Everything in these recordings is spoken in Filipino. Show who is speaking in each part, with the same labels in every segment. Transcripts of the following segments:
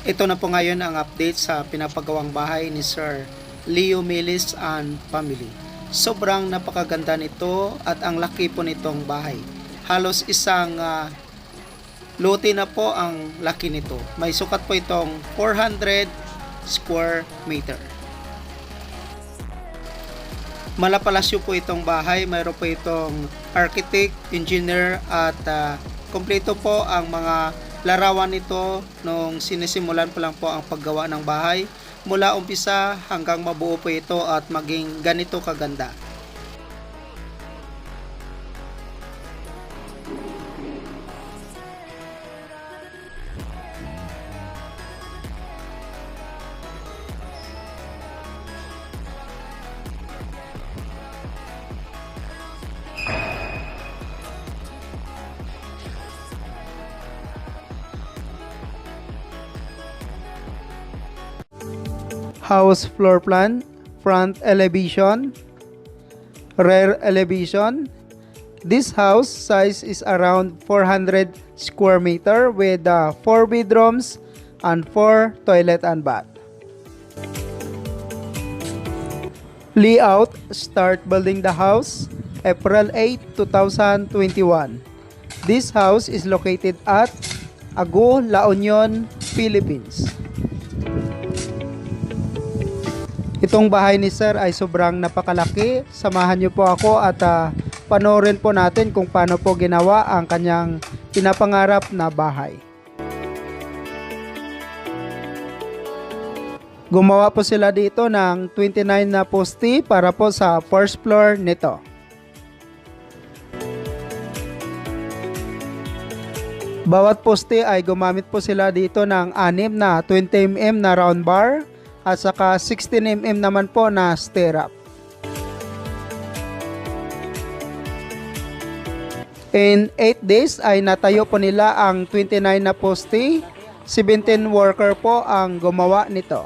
Speaker 1: Ito na po ngayon ang update sa pinapagawang bahay ni Sir Leo Milis and family. Sobrang napakaganda nito at ang laki po nitong bahay. Halos isang lote na po ang laki nito. May sukat po itong 400 square meter. Malapalasyo po itong bahay. Mayroon po itong architect, engineer at kompleto po ang mga larawan nito nung sinisimulan pa lang po ang paggawa ng bahay. Mula umpisa hanggang mabuo po ito at maging ganito kaganda. House floor plan, front elevation, rear elevation. This house size is around 400 square meter with 4 bedrooms and 4 toilet and bath. Layout: start building the house April 8, 2021. This house is located at Agu, La Union, Philippines. Itong bahay ni Sir ay sobrang napakalaki. Samahan niyo po ako at panoorin po natin kung paano po ginawa ang kanyang pinapangarap na bahay. Gumawa po sila dito ng 29 na poste para po sa first floor nito. Bawat poste ay gumamit po sila dito ng 6 na 20mm na round bar at saka 16mm naman po na stirrup. In 8 days ay natayo po nila ang 29 na poste. 17 worker po ang gumawa nito.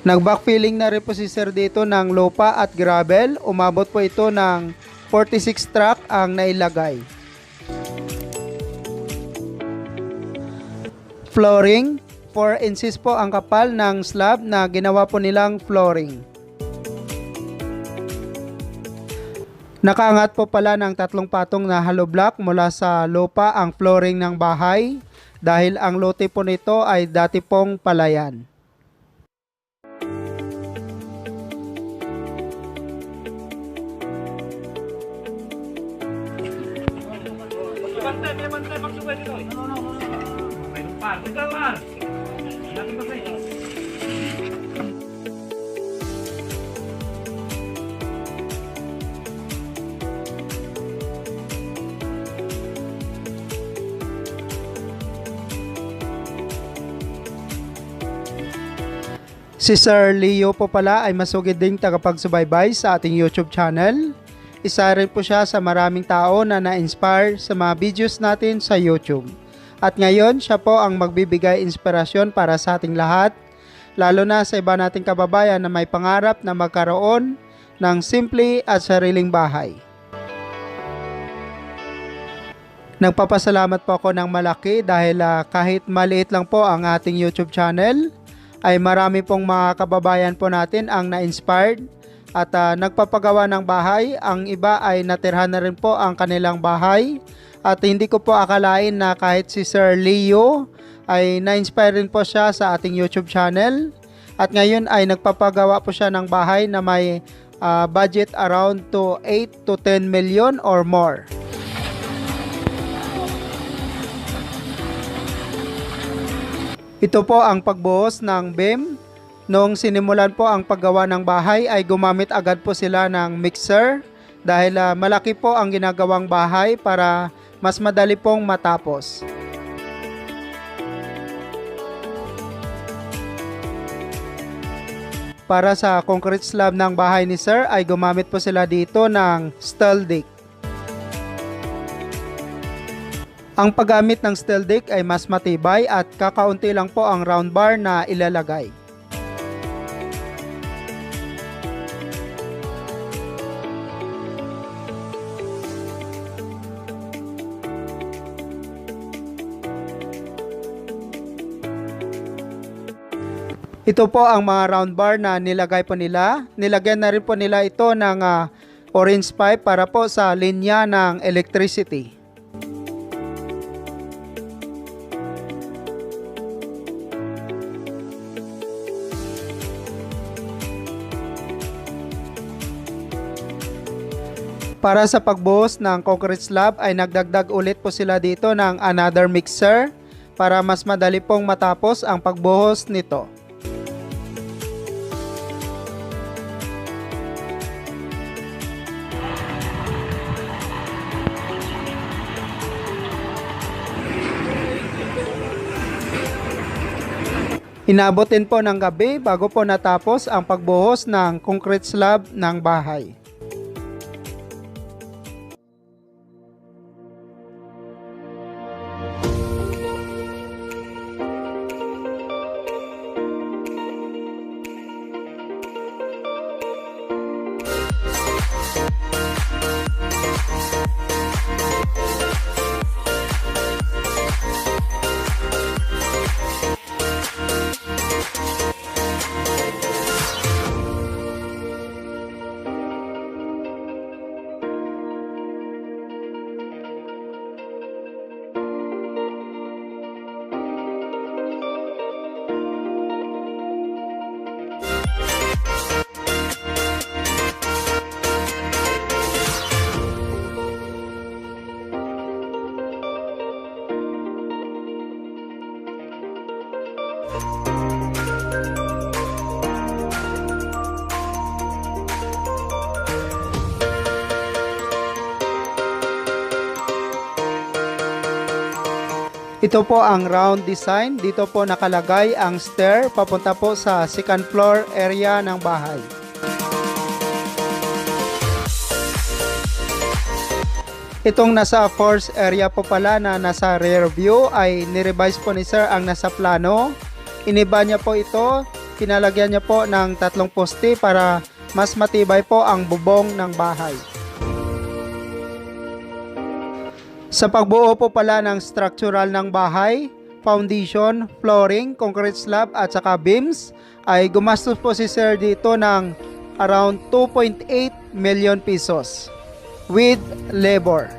Speaker 1: Nag-backfilling na rin po si Sir dito ng lupa at gravel. Umabot po ito ng 46 truck ang nailagay. Flooring, 4 inches po ang kapal ng slab na ginawa po nilang flooring. Nakaangat po pala ng 3 patong na hollow block mula sa lupa ang flooring ng bahay dahil ang lote po nito ay dati pong palayan. Si Sir Leo po pala ay masugid ding tagapagsubaybay sa ating YouTube channel. Isa rin po siya sa maraming tao na na-inspire sa mga videos natin sa YouTube. At ngayon, siya po ang magbibigay inspirasyon para sa ating lahat, lalo na sa iba nating kababayan na may pangarap na magkaroon ng simple at sariling bahay. Nagpapasalamat po ako ng malaki dahil kahit maliit lang po ang ating YouTube channel, ay marami pong mga kababayan po natin ang na-inspired at nagpapagawa ng bahay. Ang iba ay natirhan na rin po ang kanilang bahay at hindi ko po akalain na kahit si Sir Leo ay na-inspire rin po siya sa ating YouTube channel. At ngayon ay nagpapagawa po siya ng bahay na may budget around to 8 to 10 million or more. Ito po ang pagbuhos ng beam. Noong sinimulan po ang paggawa ng bahay ay gumamit agad po sila ng mixer dahil malaki po ang ginagawang bahay para mas madali pong matapos. Para sa concrete slab ng bahay ni Sir ay gumamit po sila dito ng steel deck. Ang paggamit ng steel deck ay mas matibay at kakaunti lang po ang round bar na ilalagay. Ito po ang mga round bar na nilagay po nila. Nilagyan na rin po nila ito ng orange pipe para po sa linya ng electricity. Para sa pagbuhos ng concrete slab ay nagdagdag ulit po sila dito ng another mixer para mas madali pong matapos ang pagbuhos nito. Inabotin po ng gabi bago po natapos ang pagbuhos ng concrete slab ng bahay. Ito po ang round design. Dito po nakalagay ang stair papunta po sa second floor area ng bahay. Itong nasa fourth area po pala na nasa rear view ay nirevise po ni Sir ang nasa plano. Iniba niya po ito, pinalagyan niya po ng 3 poste para mas matibay po ang bubong ng bahay. Sa pagbuo po pala ng structural ng bahay, foundation, flooring, concrete slab at saka beams ay gumastos po si Sir dito ng around 2.8 million pesos with labor.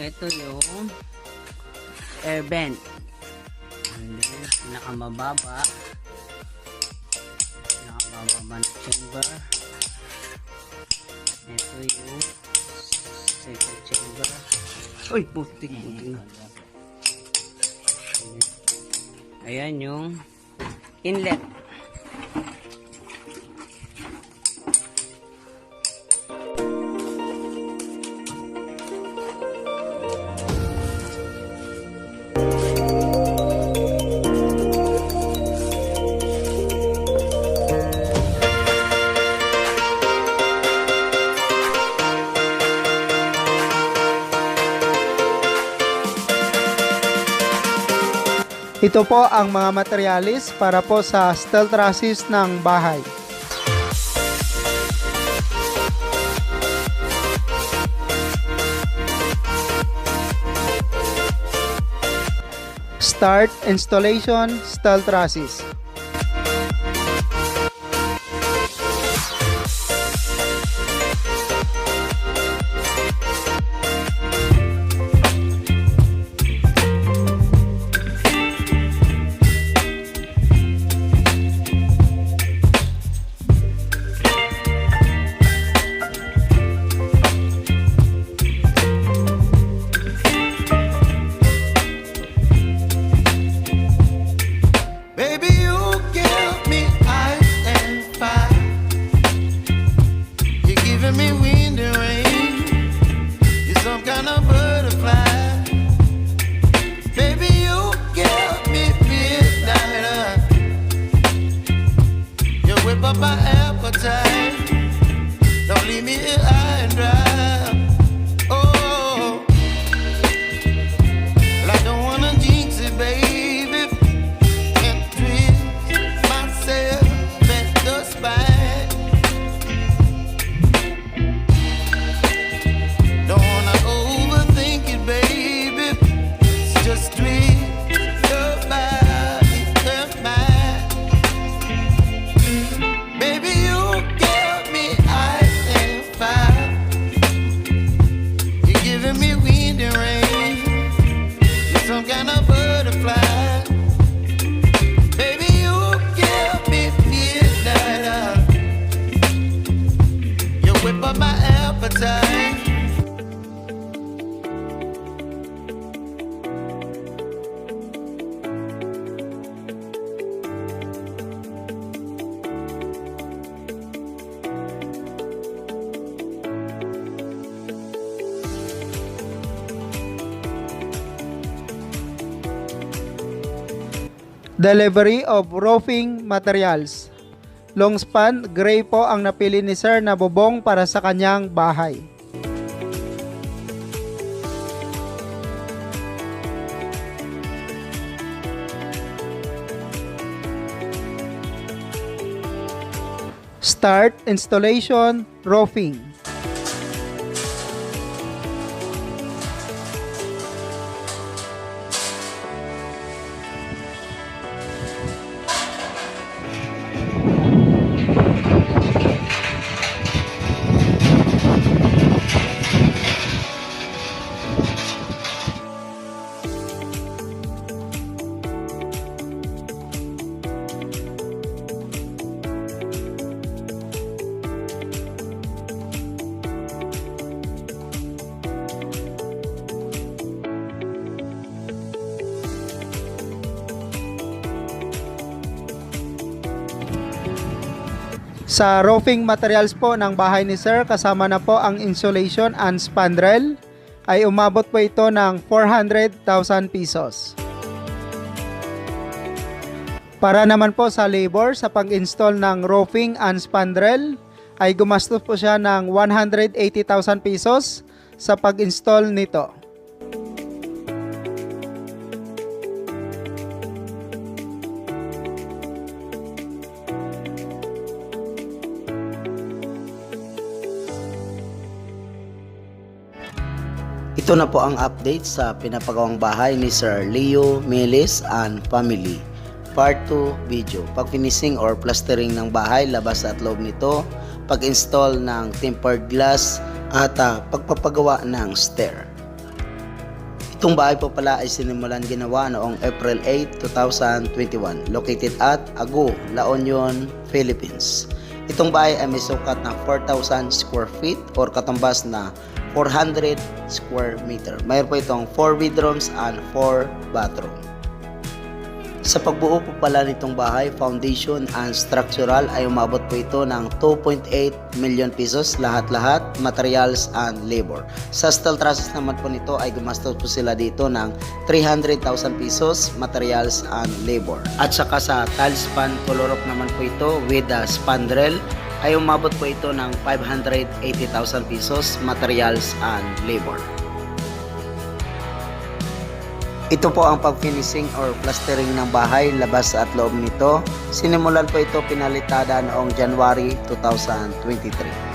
Speaker 2: Ito yung air vent. Pinakamababa na chamber. Ito yung second chamber. Uy, putik na. Ayan yung inlet.
Speaker 1: Ito po ang mga materialis para po sa steel trusses ng bahay. Start installation steel trusses.
Speaker 3: Baby, you give me ice and fire. You're giving me wind and rain. You're some kind of butterfly. Baby, you give me midnight. You whip up my appetite. Don't leave me here high and dry. Oh, well, I don't wanna jinx it, baby. Some kind of butterfly. Baby, you give me midnight. You whip up my appetite.
Speaker 1: Delivery of roofing materials. Long span gray po ang napili ni Sir na bubong para sa kanyang bahay. Start installation roofing. Sa roofing materials po ng bahay ni Sir, kasama na po ang insulation and spandrel, ay umabot po ito ng 400,000 pesos. Para naman po sa labor sa pag-install ng roofing and spandrel, ay gumastos po siya ng 180,000 pesos sa pag-install nito.
Speaker 4: Ito na po ang update sa pinapagawang bahay ni Sir Leo Melis and family. Part 2 video. Pag-finishing or plastering ng bahay, labas at loob nito, pag-install ng tempered glass at pagpapagawa ng stair. Itong bahay po pala ay sinimulan ginawa noong April 8, 2021, located at Agu, La Union, Philippines. Itong bahay ay may sukat na 4,000 square feet or katumbas na 400 square meter. Mayroon po itong 4 bedrooms and 4 bathroom. Sa pagbuo po pala nitong bahay, foundation and structural ay umabot po ito ng 2.8 million pesos lahat-lahat, materials and labor. Sa steel trusses naman po nito ay gumastos po sila dito ng 300,000 pesos, materials and labor. At saka sa tile span color rock naman po ito with the spandrel ay umabot po ito ng 580,000 pesos, materials and labor. Ito po ang pag-finishing or plastering ng bahay, labas at loob nito. Sinimulan po ito pinalitada noong January 2023.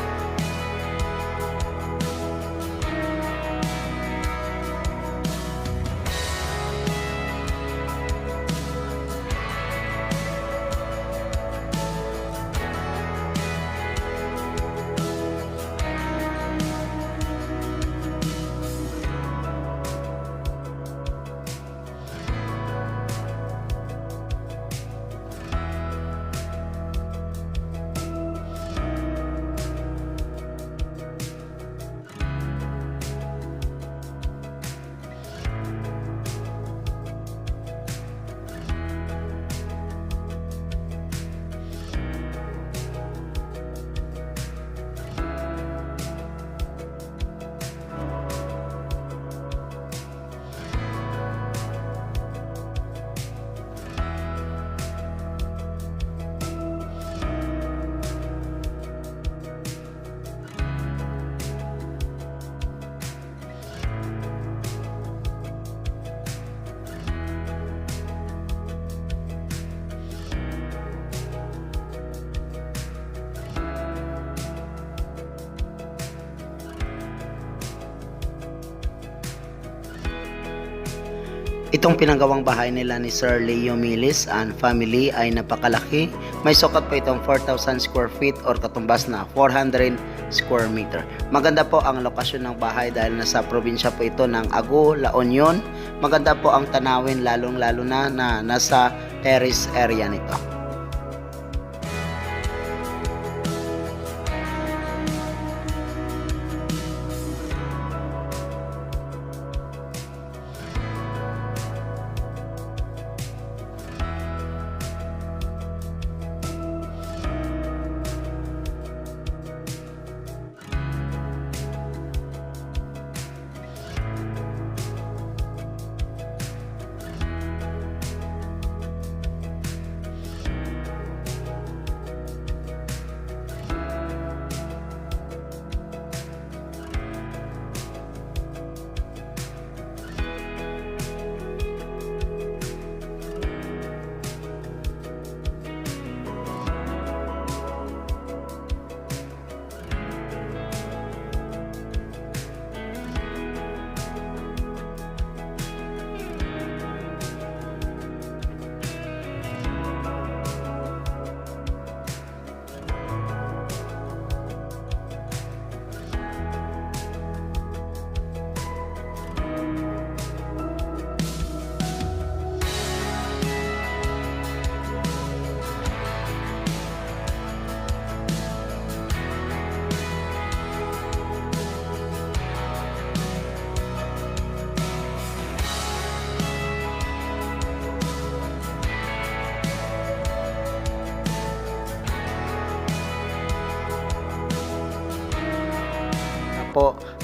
Speaker 4: Itong pinanggawang bahay nila ni Sir Leo Milis and family ay napakalaki. May sukat po itong 4,000 square feet or katumbas na 400 square meter. Maganda po ang lokasyon ng bahay dahil nasa probinsya po ito ng Agu, La Union. Maganda po ang tanawin lalong-lalo na nasa terrace area nito.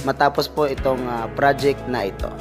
Speaker 4: Matapos po itong project na ito.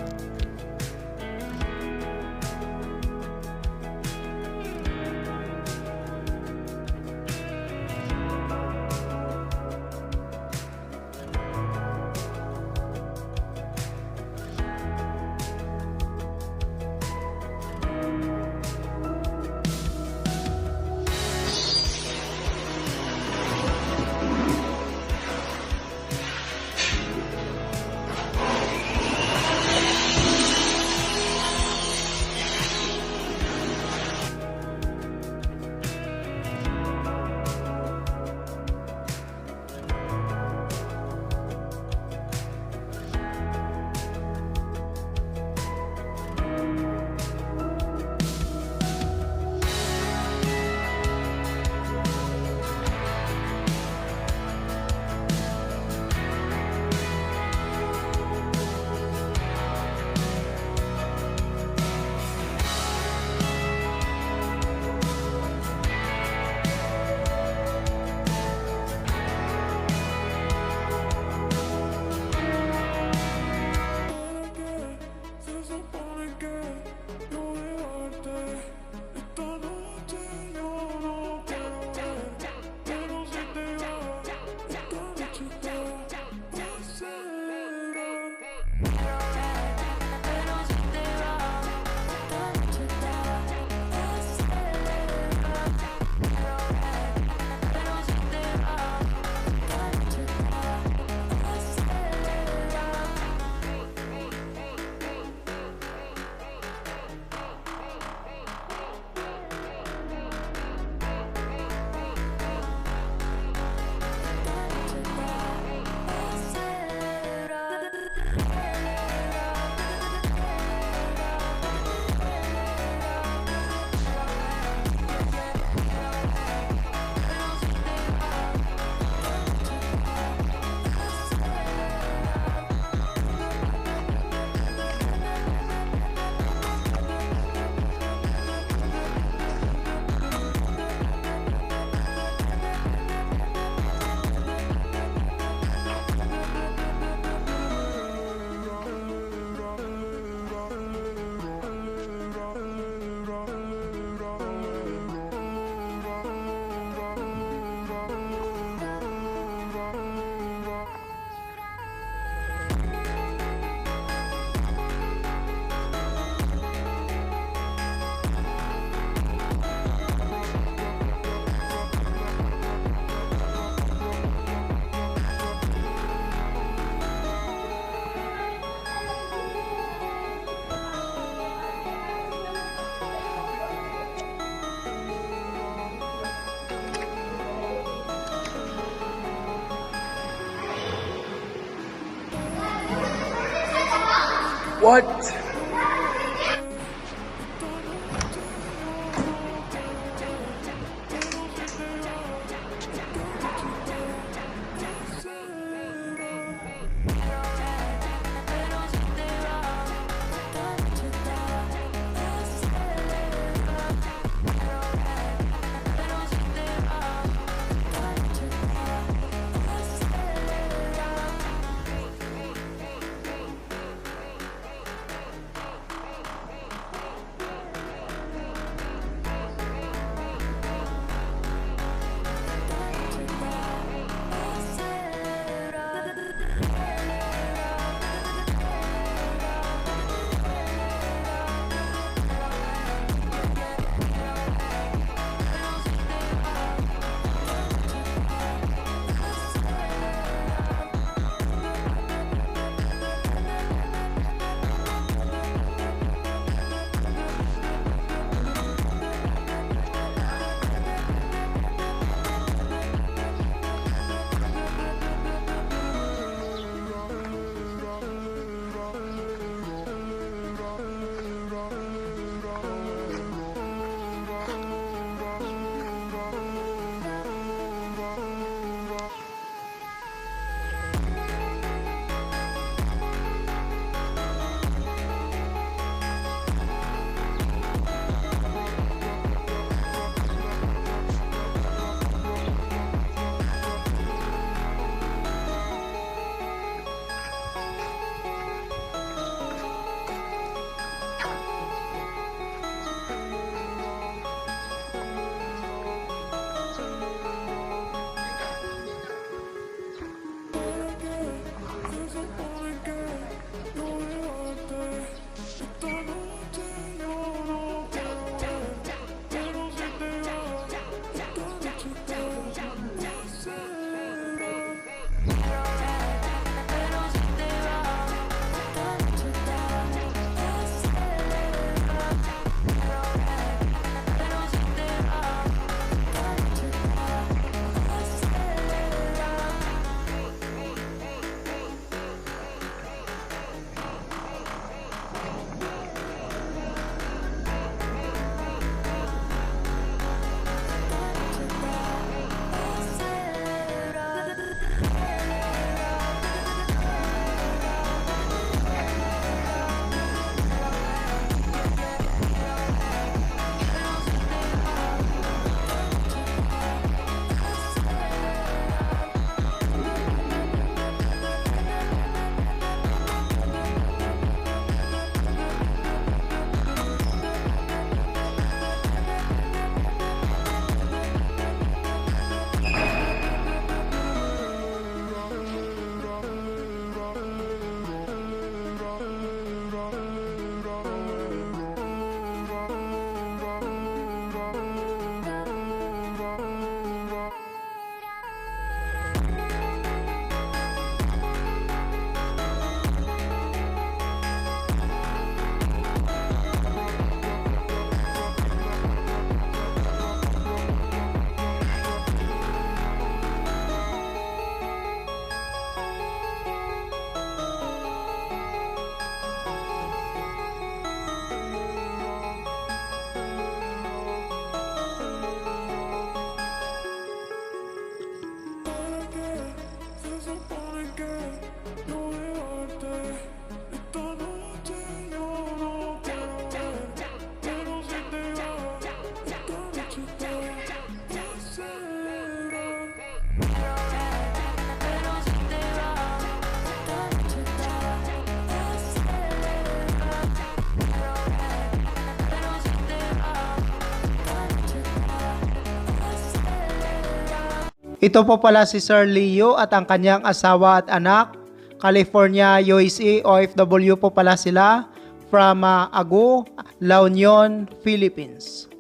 Speaker 1: Ito po pala si Sir Leo at ang kanyang asawa at anak. California, USA, OFW po pala sila from Agu, La Union, Philippines.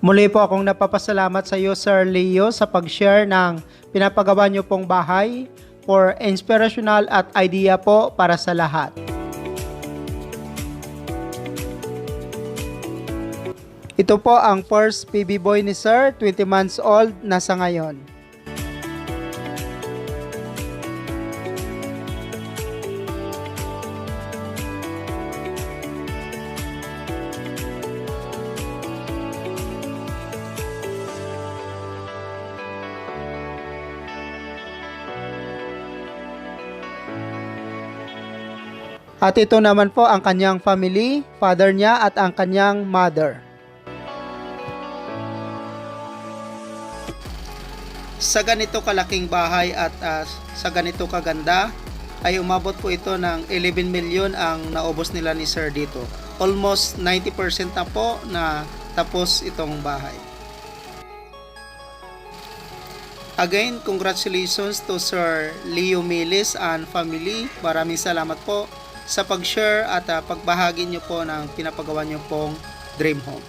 Speaker 1: Muli po akong napapasalamat sa iyo, Sir Leo, sa pag-share ng pinapagawa niyo pong bahay for inspirational at idea po para sa lahat. Ito po ang first PB boy ni Sir, 20 months old na sa ngayon. At ito naman po ang kanyang family, father niya at ang kanyang mother. Sa ganito kalaking bahay at sa ganito kaganda ay umabot po ito ng 11 million ang naubos nila ni Sir dito. Almost 90% na po na tapos itong bahay. Again, congratulations to Sir Leo Milis and family. Maraming salamat po sa pag-share at pagbahagi nyo po ng pinapagawa nyo pong dream home.